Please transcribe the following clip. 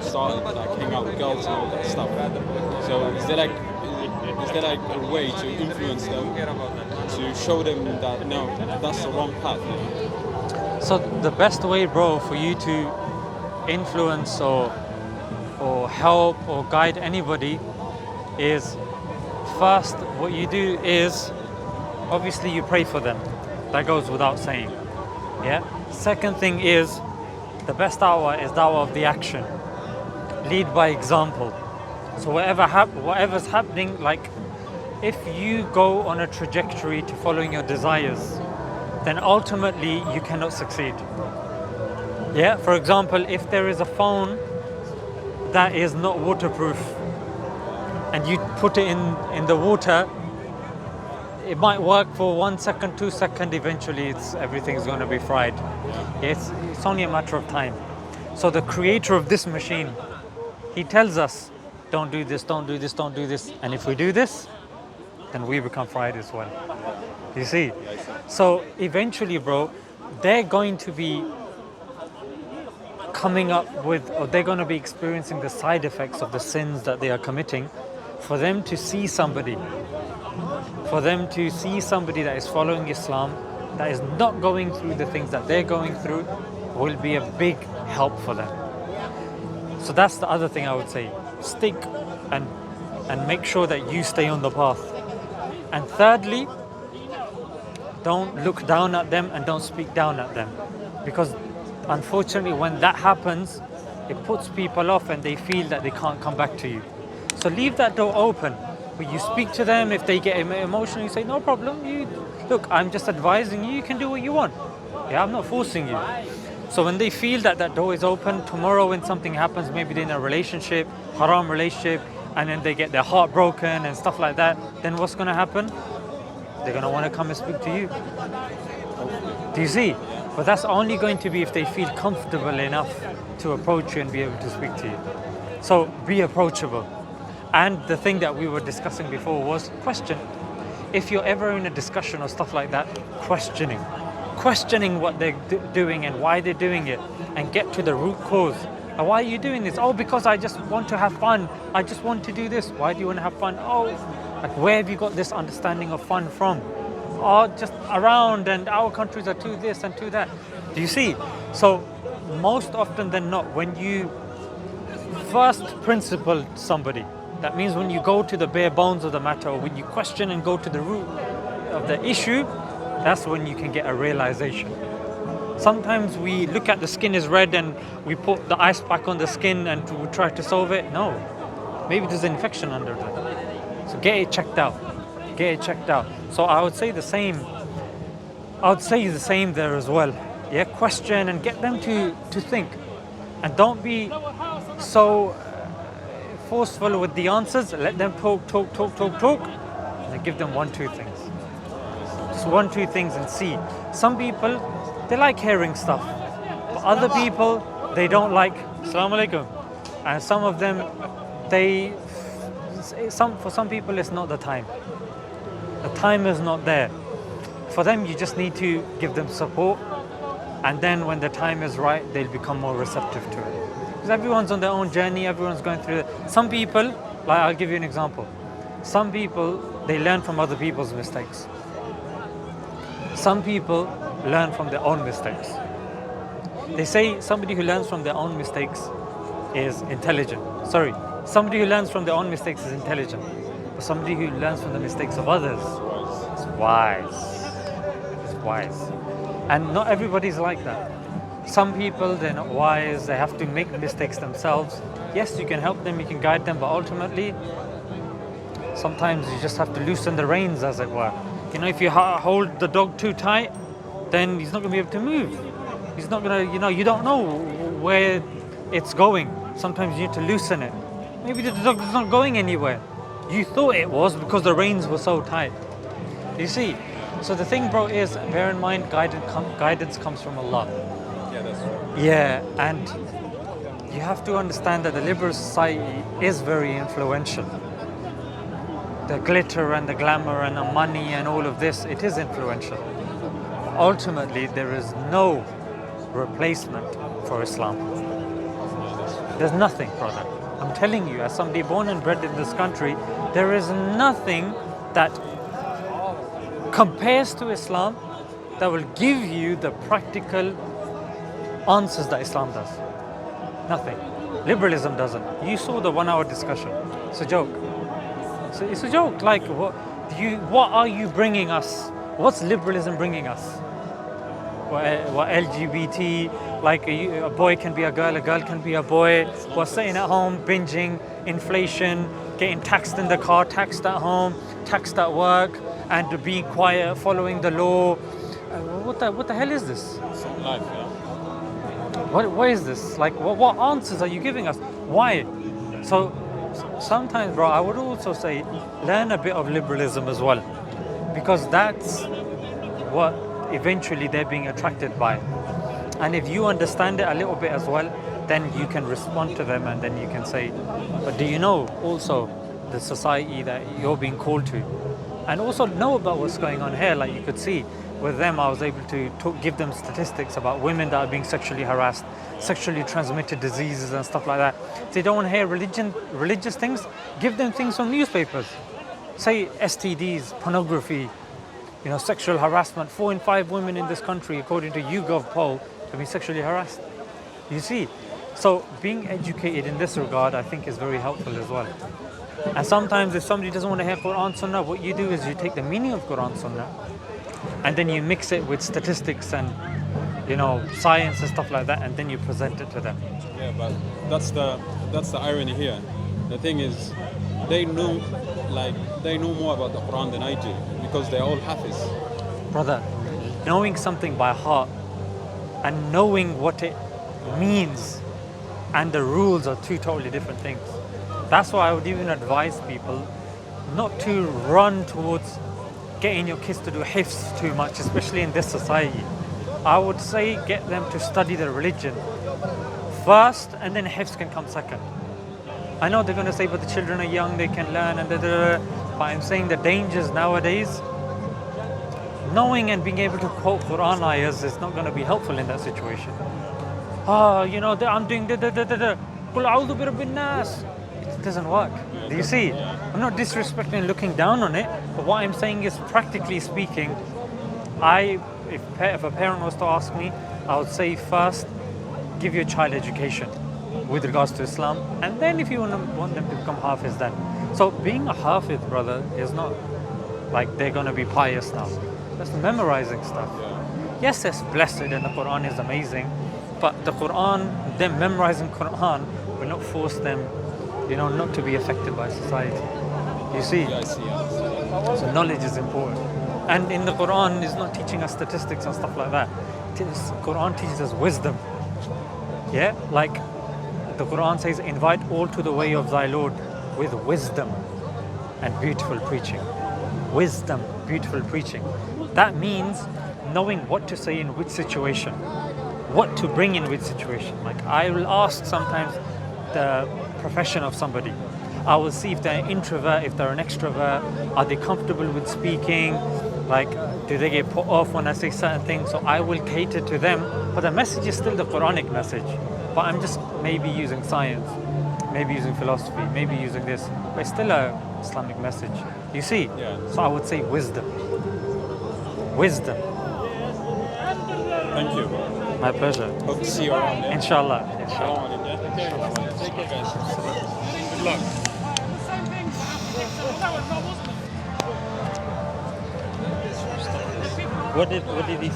start like hang out with girls and all that stuff. So is there like a way to influence them, to show them that no, that's the wrong path? So the best way, bro, for you to influence or help or guide anybody is, first, what you do is obviously you pray for them. That goes without saying. Yeah. Second thing is, the best da'wah is da'wah of the action. Lead by example. So whatever's happening, like if you go on a trajectory to following your desires, then ultimately you cannot succeed. Yeah. For example, if there is a phone that is not waterproof and you put it in the water, it might work for 1 second, 2 seconds, eventually everything's going to be fried. It's only a matter of time. So the creator of this machine, he tells us, don't do this, don't do this, don't do this. And if we do this, then we become fried as well. You see? So eventually, bro, they're going to be coming up with, or they're going to be experiencing the side effects of the sins that they are committing. For them to see somebody that is following Islam, that is not going through the things that they're going through, will be a big help for them. So that's the other thing I would say. Stick and make sure that you stay on the path. And thirdly, don't look down at them and don't speak down at them. Because unfortunately, when that happens, it puts people off and they feel that they can't come back to you. So leave that door open. When you speak to them, if they get emotional, you say, no problem. Look, I'm just advising you. You can do what you want. Yeah, I'm not forcing you. So when they feel that that door is open, tomorrow when something happens, maybe they're in a relationship, haram relationship, and then they get their heart broken and stuff like that, then what's going to happen? They're going to want to come and speak to you. Do you see? But that's only going to be if they feel comfortable enough to approach you and be able to speak to you. So be approachable. And the thing that we were discussing before was question. If you're ever in a discussion or stuff like that, questioning what they're doing and why they're doing it, and get to the root cause. Why are you doing this? Oh, because I just want to have fun. I just want to do this. Why do you want to have fun? Oh, like where have you got this understanding of fun from? Oh, just around, and our countries are to this and to that. Do you see? So most often than not, when you first principle somebody, that means when you go to the bare bones of the matter, or when you question and go to the root of the issue, that's when you can get a realization. Sometimes we look at the skin is red and we put the ice pack on the skin and we try to solve it. No, maybe there's an infection under there. So get it checked out. So I would say the same. There as well. Yeah, question and get them to think, and don't be so forceful with the answers. Let them talk, and then give them 1-2 things. Just 1-2 things and see. Some people, they like hearing stuff, but other people, they don't like Assalamu alaikum. And some of them, for some people, it's not the time. The time is not there. For them, you just need to give them support, and then when the time is right, they'll become more receptive to it. Because everyone's on their own journey, everyone's going through it. Some people, like I'll give you an example. Some people, they learn from other people's mistakes. Some people learn from their own mistakes. They say somebody who learns from their own mistakes is intelligent. Sorry, somebody who learns from their own mistakes is intelligent. But somebody who learns from the mistakes of others is wise. It's wise. And not everybody's like that. Some people, they're not wise, they have to make mistakes themselves. Yes, you can help them, you can guide them, but ultimately, sometimes you just have to loosen the reins, as it were. You know, if you hold the dog too tight, then he's not going to be able to move. He's not going to, you don't know where it's going. Sometimes you need to loosen it. Maybe the dog is not going anywhere. You thought it was because the reins were so tight. You see? So the thing, bro, is, bear in mind, guidance comes from Allah. Yeah, that's true. Yeah, and you have to understand that the liberal society is very influential. The glitter and the glamour and the money and all of this, it is influential. Ultimately, there is no replacement for Islam. There's nothing, brother. I'm telling you, as somebody born and bred in this country, there is nothing that compares to Islam that will give you the practical answers that Islam does. Nothing. Liberalism doesn't. You saw the 1 hour discussion. It's a joke. It's a joke. Like, what are you bringing us? What's liberalism bringing us? What LGBT, like a boy can be a girl can be a boy. We're sitting at home, binging, inflation, getting taxed in the car, taxed at home, taxed at work, and being quiet, following the law. What the hell is this? Some life, yeah. What is this? Like, what answers are you giving us? Why? So sometimes, bro, I would also say learn a bit of liberalism as well, because that's what eventually they're being attracted by. And if you understand it a little bit as well, then you can respond to them, and then you can say, but do you know also the society that you're being called to? And also know about what's going on here. Like you could see with them, I was able to give them statistics about women that are being sexually harassed, sexually transmitted diseases and stuff like that. If they don't want to hear religious things, give them things from newspapers. Say STDs, pornography, sexual harassment. 4 in 5 women in this country, according to YouGov poll, have been sexually harassed. You see? So being educated in this regard, I think, is very helpful as well. And sometimes if somebody doesn't want to hear Quran Sunnah, what you do is you take the meaning of Quran Sunnah and then you mix it with statistics and science and stuff like that, and then you present it to them. Yeah, but that's the irony here. The thing is, they know more about the Quran than I do, because they're all Hafiz. Brother, knowing something by heart and knowing what it means and the rules are two totally different things. That's why I would even advise people not to run towards getting your kids to do hifz too much, especially in this society. I would say get them to study the religion first, and then hifz can come second. I know they're going to say, but the children are young, they can learn, and but I'm saying the dangers nowadays, knowing and being able to quote Quran ayahs is not going to be helpful in that situation. I'm doing Qul a'udhu bi rabbin nas. It doesn't work. Do you see? I'm not disrespecting and looking down on it, but what I'm saying is, practically speaking, if a parent was to ask me, I would say first, give your child education with regards to Islam, and then if you want them to become Hafiz, then. So being a Hafiz, brother, is not like they're going to be pious now. That's memorizing stuff. Yes, it's blessed and the Quran is amazing, but the Quran, them memorizing Quran will not force them, not to be affected by society. You see? Yeah, I see. So knowledge is important. And in the Quran, it's not teaching us statistics and stuff like that. Quran teaches us wisdom. Yeah? Like the Quran says, invite all to the way of thy Lord with wisdom and beautiful preaching. Wisdom, beautiful preaching. That means knowing what to say in which situation, what to bring in which situation. Like I will ask sometimes the profession of somebody. I will see if they're an introvert, if they're an extrovert, are they comfortable with speaking, like do they get put off when I say certain things. So I will cater to them, but the message is still the Quranic message, but I'm just maybe using science, maybe using philosophy, maybe using this, but it's still a Islamic message. You see? Yeah. So I would say wisdom. Wisdom. Thank you. My pleasure. Hope to see you around. Yeah? Inshallah. Take care, guys. Good luck. What did he